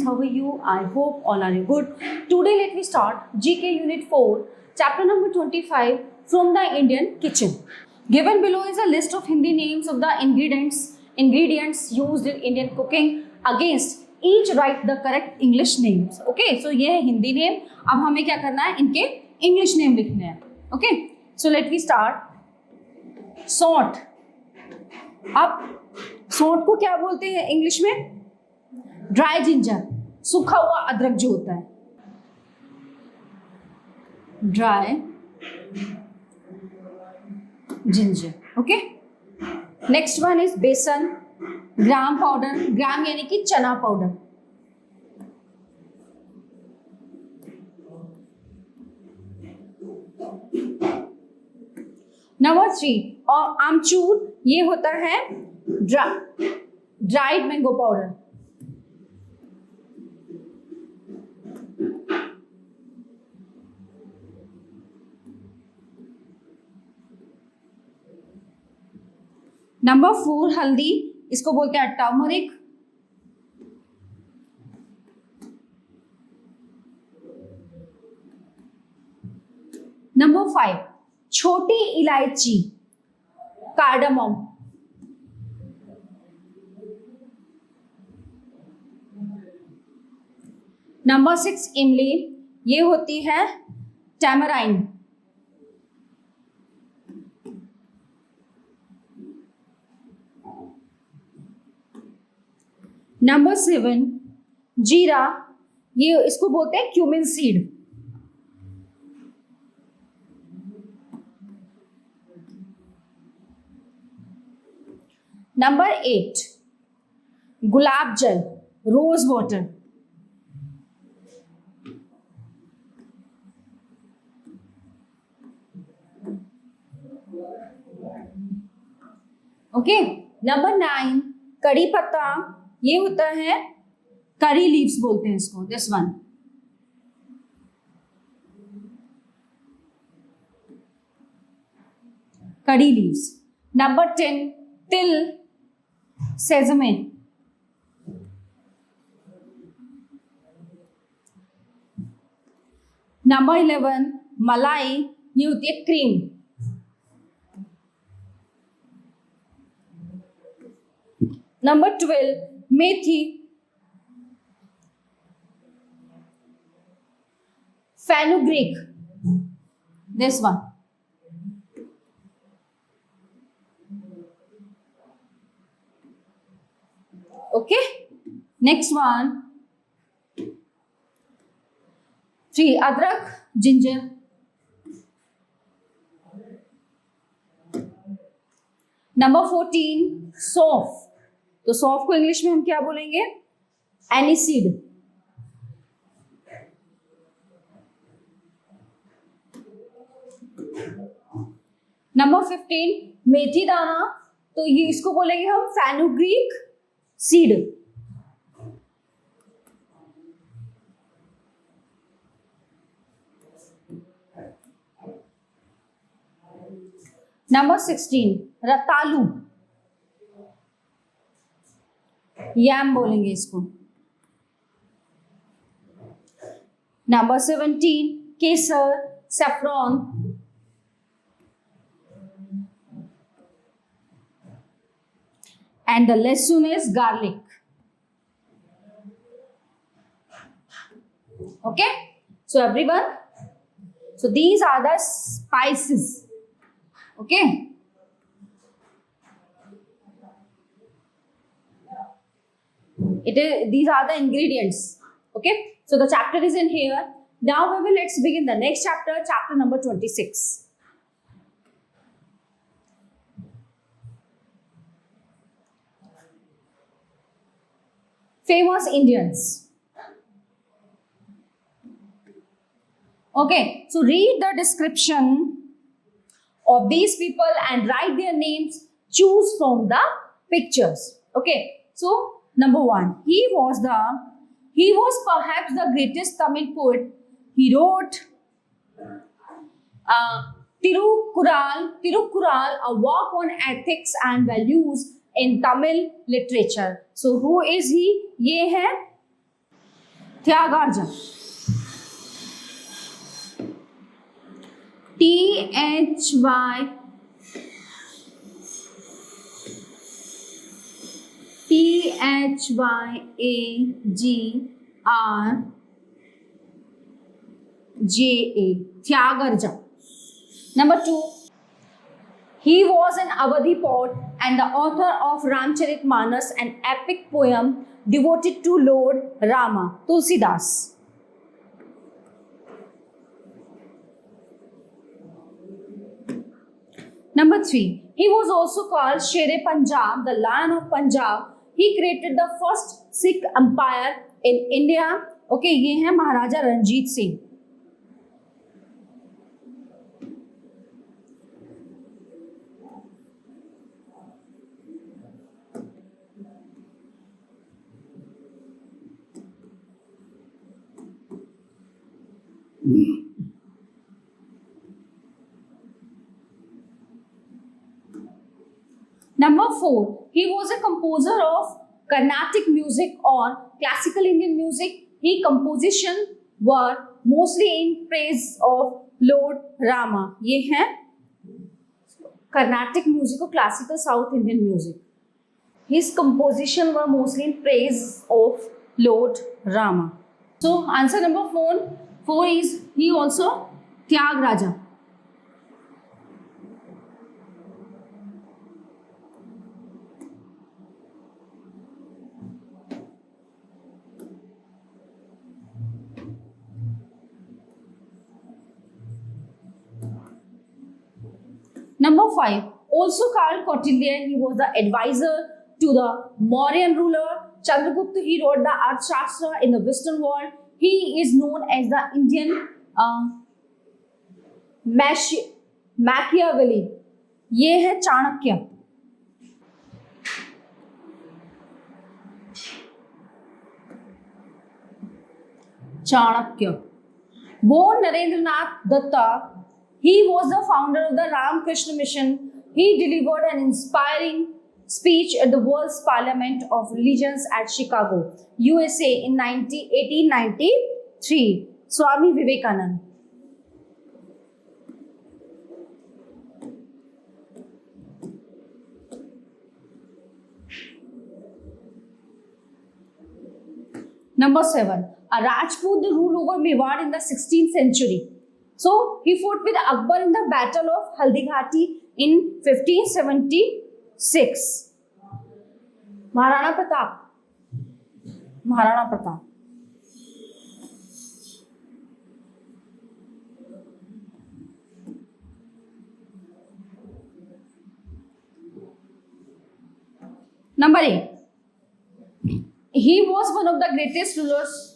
how are you? I hope all are good. Today let me start GK Unit 4, Chapter number 25 from the Indian Kitchen. Given below is a list of Hindi names of the ingredients used in Indian cooking. Against each write the correct English names. Okay, so ये है Hindi name. अब हमें क्या करना है, इनके English name लिखने हैं. Okay, so let me start. सौंठ. अब सौंठ को क्या बोलते हैं इंग्लिश में? ड्राई जिंजर, सूखा हुआ अदरक जो होता है, dry ginger. Okay, next one is बेसन, ग्राम पाउडर. ग्राम यानी कि चना पाउडर. नंबर 3 और आमचूर, ये होता है ड्राइड मैंगो पाउडर. नंबर 4 हल्दी, इसको बोलते हैं टर्मरिक. नंबर 5 छोटी इलायची, कार्डामम. नंबर 6 इमली, ये होती है टैमराइन. नंबर 7 जीरा, ये इसको बोलते हैं क्यूमिन सीड. नंबर 8 गुलाब जल, रोज वाटर. ओके, नंबर 9 कड़ी पत्ता, ये होता है करी लीव्स बोलते हैं इसको, दिस वन. कड़ी लीव्स. नंबर 10 तिल, सेजमे. नंबर 11 मलाई, ये होती है cream. Number 12 methi, fenugreek, this one. Okay, next one 3 अदरक, जिंजर. नंबर 14 सौंफ. तो सौंफ को इंग्लिश में हम क्या बोलेंगे? एनीसीड. नंबर 15 मेथी दाना, तो ये इसको बोलेंगे हम फेनुग्रीक सीड. नंबर 16 रतालू, यम बोलेंगे इसको. नंबर 17 केसर, सेफ्रॉन. एंड द लहसुन is garlic. Okay, so everyone, so these are the spices. Okay, these are the ingredients. Okay, so the chapter is in here. Now let's begin the next chapter, chapter number 26. Famous Indians. Okay, so read the description of these people and write their names. Choose from the pictures. Okay, so number 1, he was perhaps the greatest Tamil poet. He wrote Tirukkural, a work on ethics and values in Tamil literature. So who is he? ये है त्यागार्जा, THYAGRJA, Tyagarja. Number 2, he was an Awadhi poet and the author of Ramcharitmanas, an epic poem devoted to Lord Rama, Tulsidas. Number 3, he was also called Sher-e-Punjab, the Lion of Punjab. He created the first Sikh empire in India. Okay, ये है महाराजा Ranjit Singh. Number 4, he was a composer of Carnatic music or classical Indian music. His compositions were mostly in praise of Lord Rama. ये है Carnatic music or classical South Indian music. His compositions were mostly in praise of Lord Rama. So answer number 4 is he also Tyagaraja. Number 5, also called Kautilya, he was the advisor to the Mauryan ruler. Chandragupta, he wrote the Arthashastra in the Western world. He is known as the Indian Machiavelli. ये है Chanakya. Chanakya. Born Narendranath Datta, he was the founder of the Ramakrishna Mission. He delivered an inspiring speech at the World's Parliament of Religions at Chicago, USA in 1893. Swami Vivekananda. Number 7, a Rajput ruled over Mewar in the 16th century. So he fought with Akbar in the Battle of Haldighati in 1576. Maharana Pratap. Maharana Pratap. Number 8. He was one of the greatest rulers.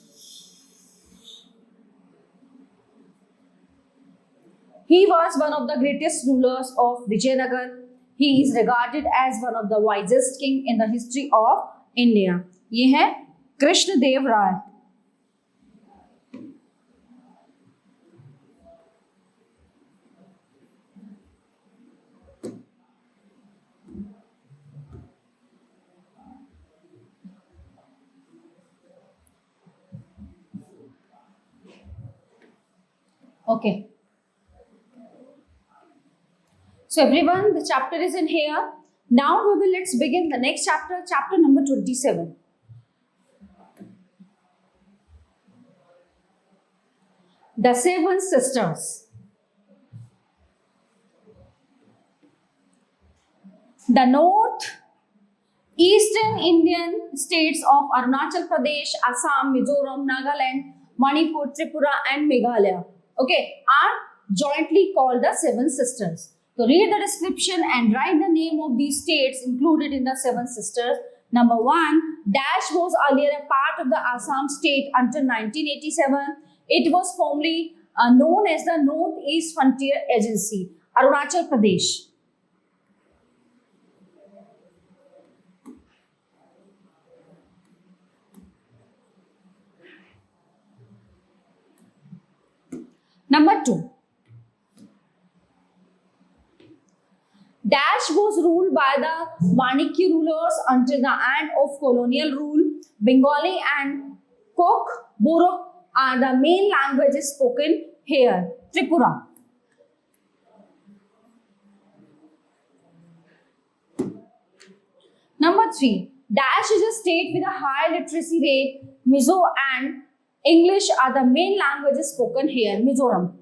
He was one of the greatest rulers of Vijayanagar. He is regarded as one of the wisest king in the history of India. ये है कृष्णदेव राय. Okay. So everyone, the chapter is in here. Now let's begin the next chapter, chapter number 27. The Seven Sisters. The north eastern Indian states of Arunachal Pradesh, Assam, Mizoram, Nagaland, Manipur, Tripura and Meghalaya, okay, are jointly called the Seven Sisters. So read the description and write the name of these states included in the Seven Sisters. Number 1, Dash was earlier a part of the Assam state until 1987. It was formerly known as the Northeast Frontier Agency, Arunachal Pradesh. Number 2, Dash was ruled by the Maniki rulers until the end of colonial rule. Bengali and Kok, Borok are the main languages spoken here. Tripura. Number 3. Dash is a state with a high literacy rate. Mizo and English are the main languages spoken here. Mizoram.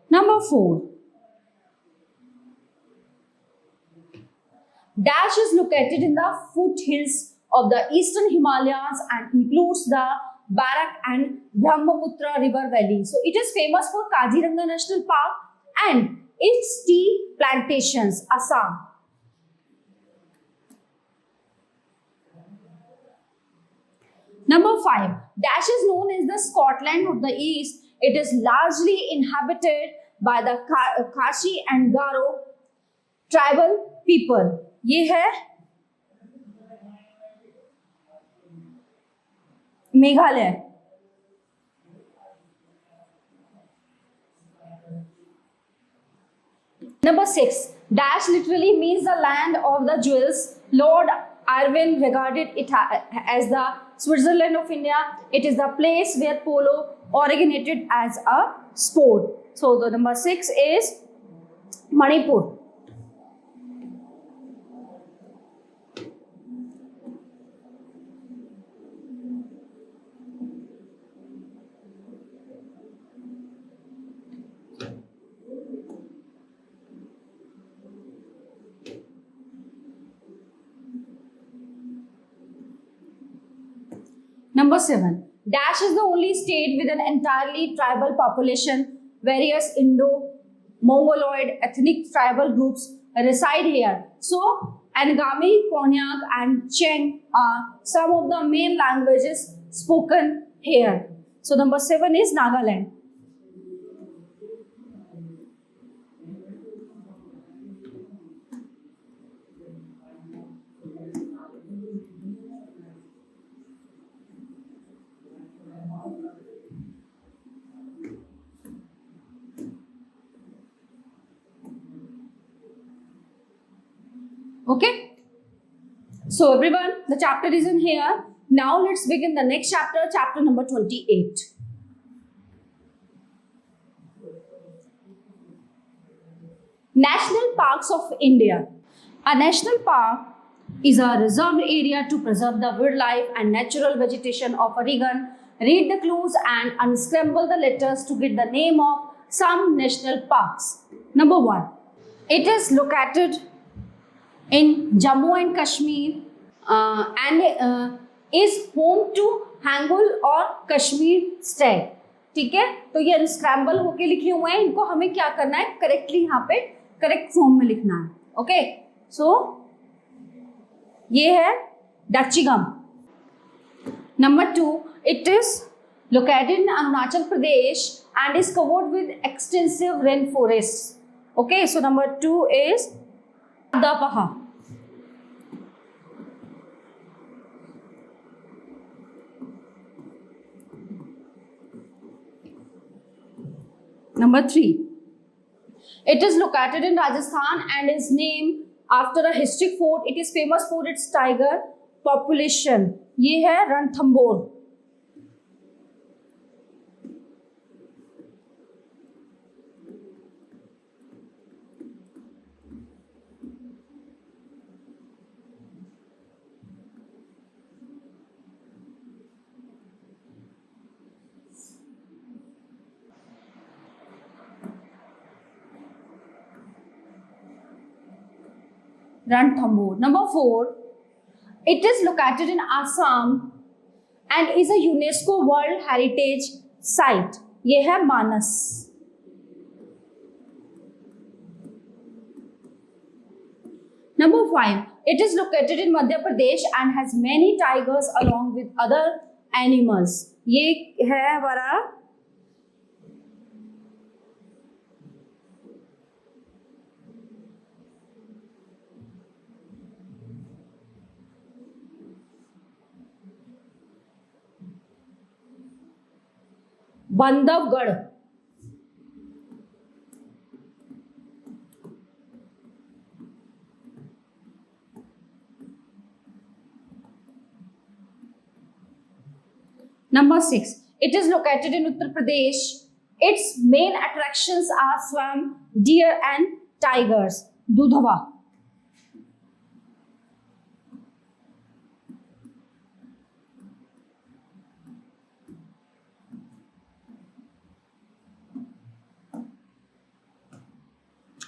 Number 4. Dash is located in the foothills of the eastern Himalayas and includes the Barak and Brahmaputra river valley. So it is famous for Kaziranga National Park and its tea plantations, Assam. Number 5. Dash is known as the Scotland of the East. It is largely inhabited by the Khashi and Garo tribal people. ये है Meghalaya. Number 6. Dash literally means the land of the jewels. Lord Irwin regarded it as the Switzerland of India. It is the place where polo originated as a sport. So the number 6 is Manipur. Number 7. Dash is the only state with an entirely tribal population. Various Indo-Mongoloid ethnic tribal groups reside here. So, Angami, Konyak and Cheng are some of the main languages spoken here. So, number 7 is Nagaland. Okay, so everyone, the chapter is in here. Now let's begin the next chapter, chapter number 28. National Parks of India. A national park is a reserved area to preserve the wildlife and natural vegetation of a region. Read the clues and unscramble the letters to get the name of some national parks. Number 1. It is located in Jammu and Kashmir and is home to Hangul or Kashmir stag. ठीक है, तो ये unscramble होके लिखे हुए हैं. इनको हमें क्या करना है, करेक्टली यहाँ पे करेक्ट फॉर्म में लिखना है. ओके, सो ये है Dachigam. Number 2, it is located in Arunachal Pradesh and is covered with extensive rainforests. Okay, so number 2 is Dapaha. Number 3. It is located in Rajasthan and is named after a historic fort. It is famous for its tiger population. ये है Ranthambore. Ranthambore. Number 4, it is located in Assam and is a UNESCO World Heritage Site. ये है मानस. Number 5, it is located in Madhya Pradesh and has many tigers along with other animals. ये है हमारा Bandhavgarh. Number 6. It is located in Uttar Pradesh. Its main attractions are swamp, deer and tigers. Dudhwa.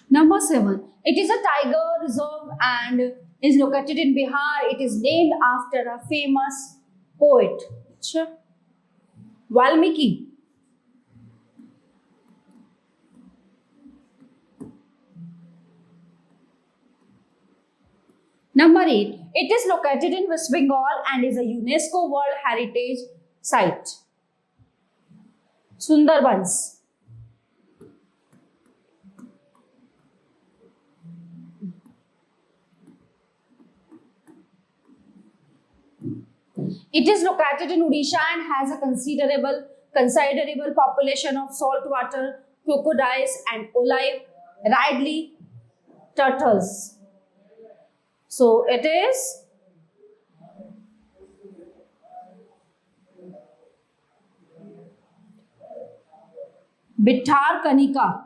Number 7. It is a tiger reserve and is located in Bihar. It is named after a famous poet. Valmiki. Number 8. It is located in West Bengal and is a UNESCO World Heritage Site. Sundarbans. It is located in Odisha and has a considerable population of saltwater crocodiles and olive ridley turtles. So it is Bhitarkanika.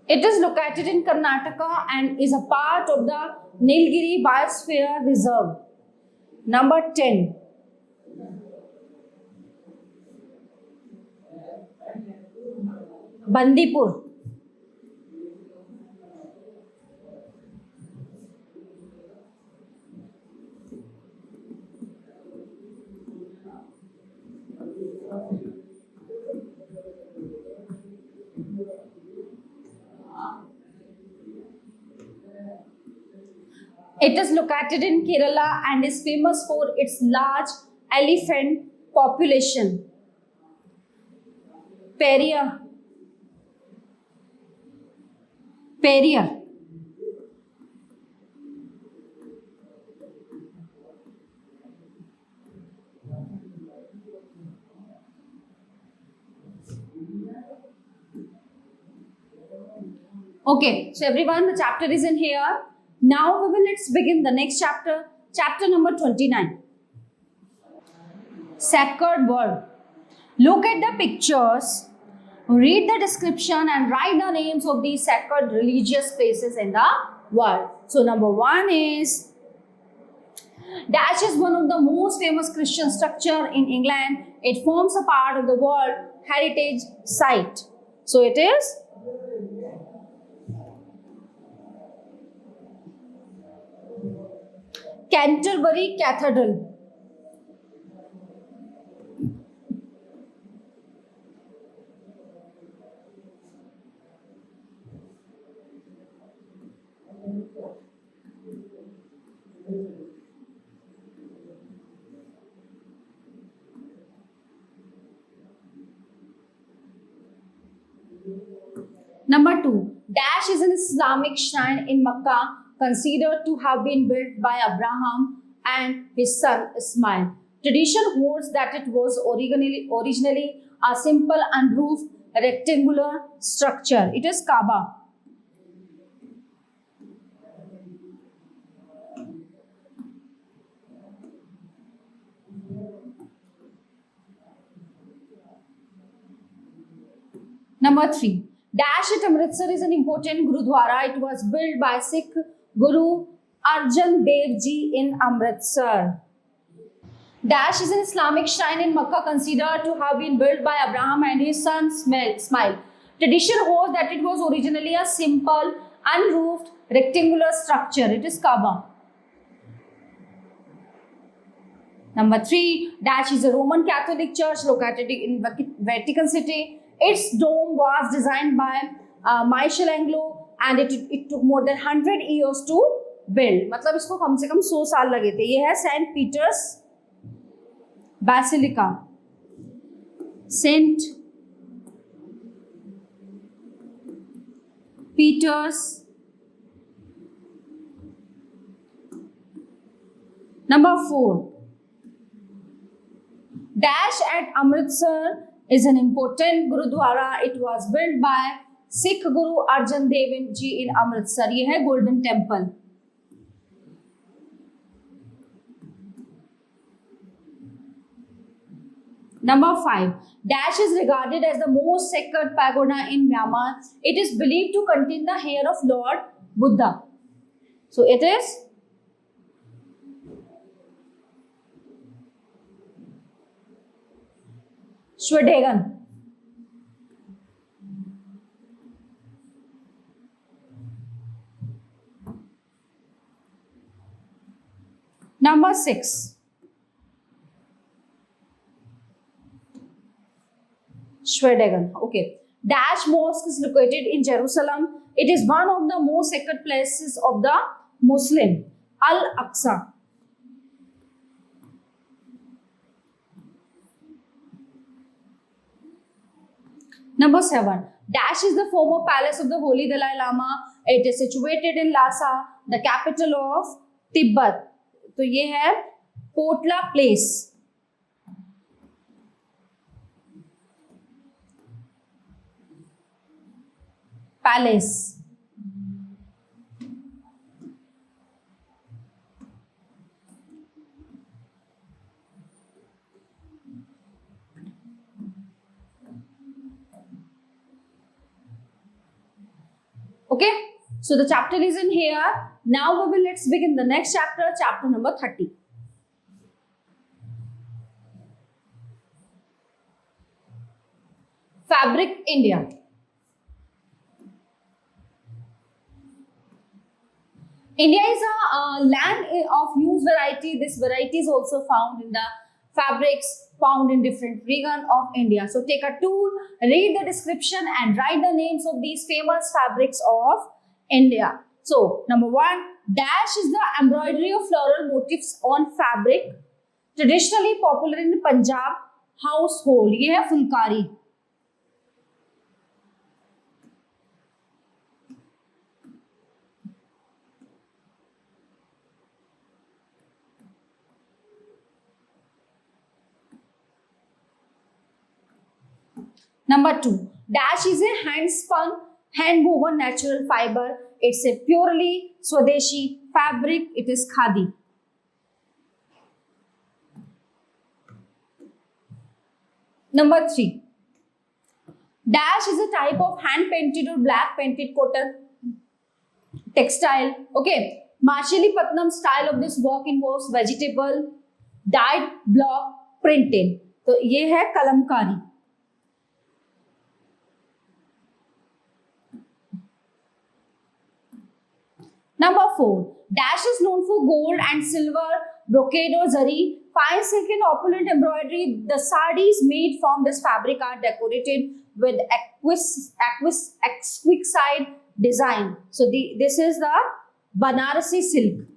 It is located in Karnataka and is a part of the Nilgiri Biosphere Reserve. Number 10. Bandipur. It is located in Kerala and is famous for its large elephant population. Periyar. Okay, so everyone, the chapter is in here. Now let's begin the next chapter, chapter number 29. Sacred word. Look at the pictures, read the description and write the names of these sacred religious places in the world. So number 1 is Dash is one of the most famous Christian structure in England. It forms a part of the World Heritage Site. So it is Canterbury Cathedral. Number 2. Dash is an Islamic shrine in Makkah considered to have been built by Abraham and his son Ismail. Tradition holds that it was originally a simple unroofed rectangular structure. It is Kaaba. Number 3. Dash at Amritsar is an important Gurudwara. It was built by Sikh Guru Arjan Dev Ji in Amritsar. Dash is an Islamic shrine in Makkah considered to have been built by Abraham and his son Ismail. Tradition holds that it was originally a simple, unroofed, rectangular structure. It is Kaaba. Number 3. Dash is a Roman Catholic church located in Vatican City. Its dome was designed by Michelangelo and it took more than 100 years to build. मतलब इसको कम से कम 100 साल लगे थे. ये है Saint Peter's Basilica. Saint Peter's. Number 4. Dash at Amritsar is an important Gurudwara. It was built by Sikh Guru Arjan Dev Ji in Amritsar. ये है Golden Temple. Number 5. Dash is regarded as the most sacred pagoda in Myanmar. It is believed to contain the hair of Lord Buddha. So it is Shwedagon. Number 6. Shwedagon. Okay. Dash Mosque is located in Jerusalem. It is one of the most sacred places of the Muslim. Al-Aqsa. Number 7. Dash is the former palace of the Holy Dalai Lama. It is situated in Lhasa, the capital of Tibet. तो ये है Potala place. Palace. Okay, so the chapter is in here. Now let's begin the next chapter, chapter number 30. Fabric India. India is a land of huge variety. This variety is also found in the fabrics found in different regions of India. So take a tool, read the description and write the names of these famous fabrics of India. So number 1, dash is the embroidery of floral motifs on fabric, traditionally popular in Punjab household. ये है Phulkari. Number 2, dash is a hand-spun, hand-woven natural fiber. It's a purely Swadeshi fabric. It is khadi. Number 3, dash is a type of hand-painted or black-painted cotton textile. Okay, Machilipatnam style of this work involves vegetable dyed block printing. तो ये है Kalamkari. Number 4, dash is known for gold and silver, brocade or zari, fine silk and opulent embroidery. The sarees made from this fabric are decorated with exquisite design. So this is the Banarasi silk.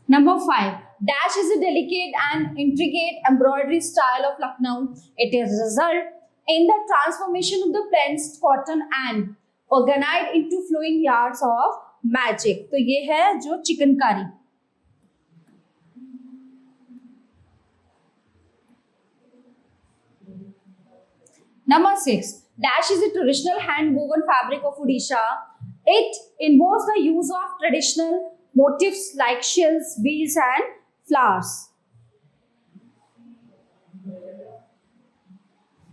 Number 5, dash is a delicate and intricate embroidery style of Lucknow. It is a result in the transformation of the pressed cotton and organized into flowing yards of magic. तो ये है जो chikankari. Number 6, dash is a traditional hand-woven fabric of Odisha. It involves the use of traditional motifs like shells, wheels and flowers.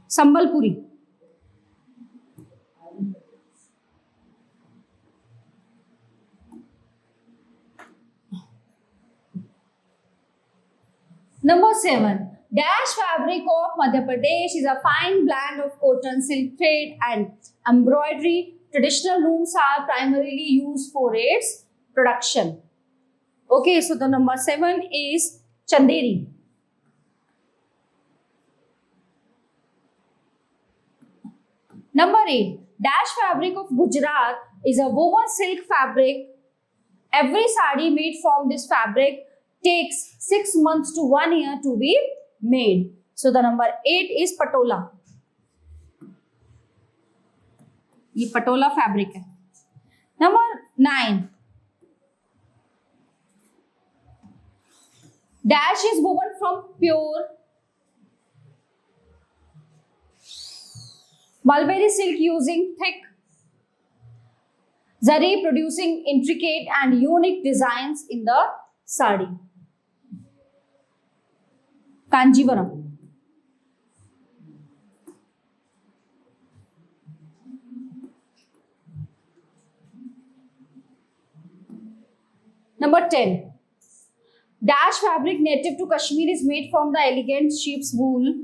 Sambalpuri. Number 7, dash fabric of Madhya Pradesh is a fine blend of cotton, silk thread and embroidery. Traditional looms are primarily used for its production. Okay, so the number 7 is Chanderi. Number 8, dash fabric of Gujarat is a woven silk fabric. Every sari made from this fabric takes 6 months to 1 year to be made. So the number 8 is Patola. ये Patola fabric है। Number 9, dash is woven from pure mulberry silk using thick zari, producing intricate and unique designs in the sari. Kanjivaram. Number 10. Dash fabric native to Kashmir is made from the elegant sheep's wool.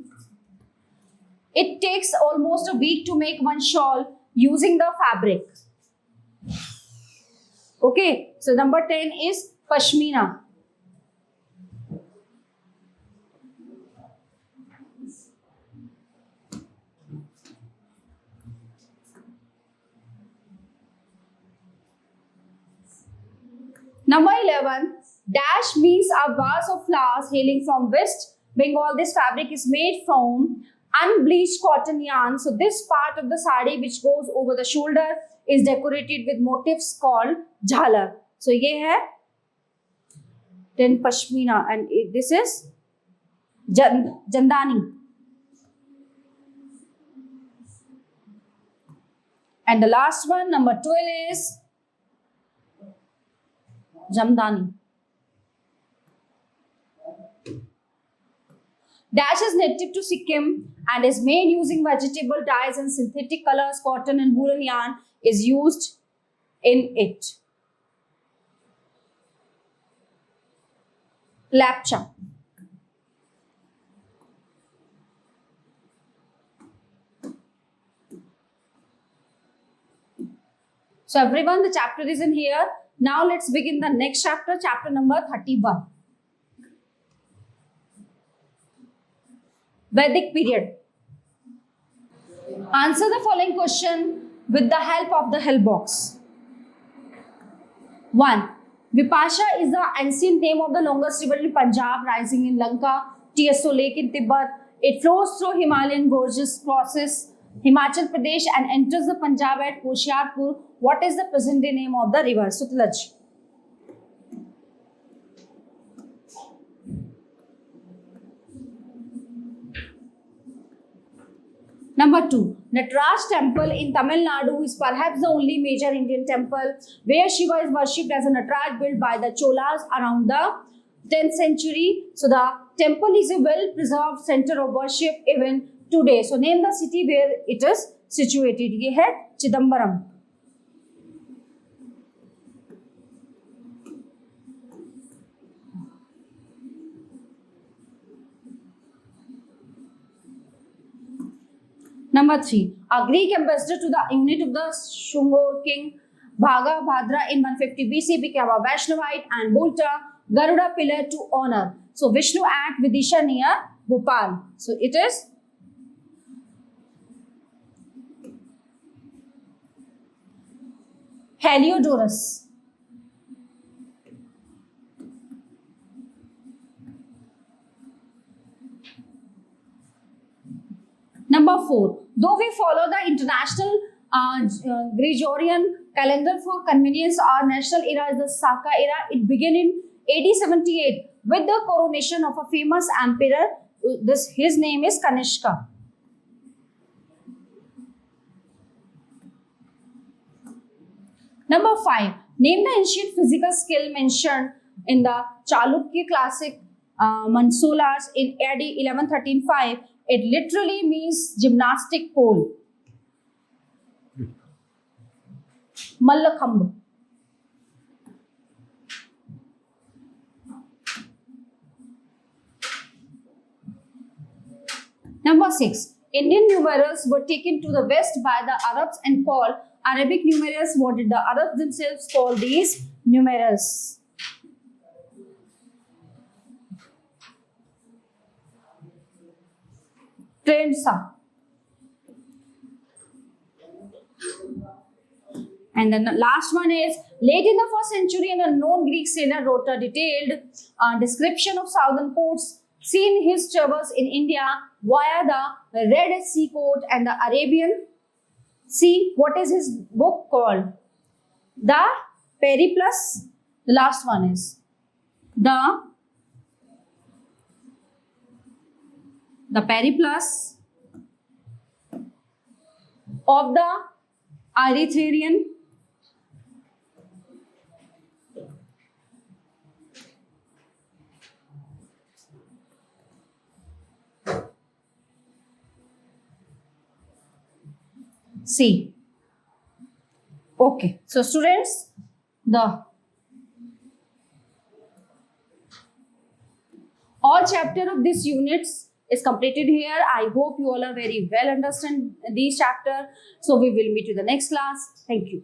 It takes almost a week to make one shawl using the fabric. Okay, so number 10 is Pashmina. Number 11, dash means a vase of flowers hailing from West Bengal. This fabric is made from unbleached cotton yarn. So this part of the sari which goes over the shoulder is decorated with motifs called jhalar. So ये है 10 pashmina and this is jandani. And the last one, number 12 is Jamdani. Dash is native to Sikkim and is made using vegetable dyes and synthetic colors. Cotton and woolen yarn is used in it. Lapcha. So everyone, the chapter is in here. Now let's begin the next chapter, chapter number 31. Vedic period. Answer the following question with the help of the help box. 1. Vipasha is the ancient name of the longest river in Punjab, rising in Lanka, Tieso Lake in Tibet. It flows through Himalayan gorges, crosses Himachal Pradesh and enters the Punjab at Hoshiarpur. What is the present day name of the river? Sutlej. Number 2. Nataraj temple in Tamil Nadu is perhaps the only major Indian temple where Shiva is worshipped as a Nataraj built by the Cholas around the 10th century. So the temple is a well-preserved center of worship even today. So name the city where it is situated. ये है Chidambaram. Number 3. A Greek ambassador to the unit of the Shungur king Bhagabhadra in 150 BC became a Vaishnavite and built a Garuda pillar to honor. So Vishnu at Vidisha near Bhopal. So it is Heliodorus. Number 4. Though we follow the international Gregorian calendar for convenience, our national era is the Saka era. It began in AD 78 with the coronation of a famous emperor. His name is Kanishka. Number 5. Name the ancient physical skill mentioned in the Chalukya classic Mansulas in AD 1113-5. It literally means gymnastic pole. Mallakhambh. Number 6. Indian numerals were taken to the west by the Arabs and called Arabic numerals. What did the Arabs themselves call these numerals? Trensa. And then the last one is, late in the 1st century, an unknown Greek sailor wrote a detailed description of southern ports seen his travels in India via the Red Sea coast and the Arabian See, what is his book called? The Periplus. The last one is the Periplus of the Erythraean Sea. Okay, so students, the all chapter of this units is completed here. I hope you all are very well understand these chapter. So we will meet you the next class. Thank you.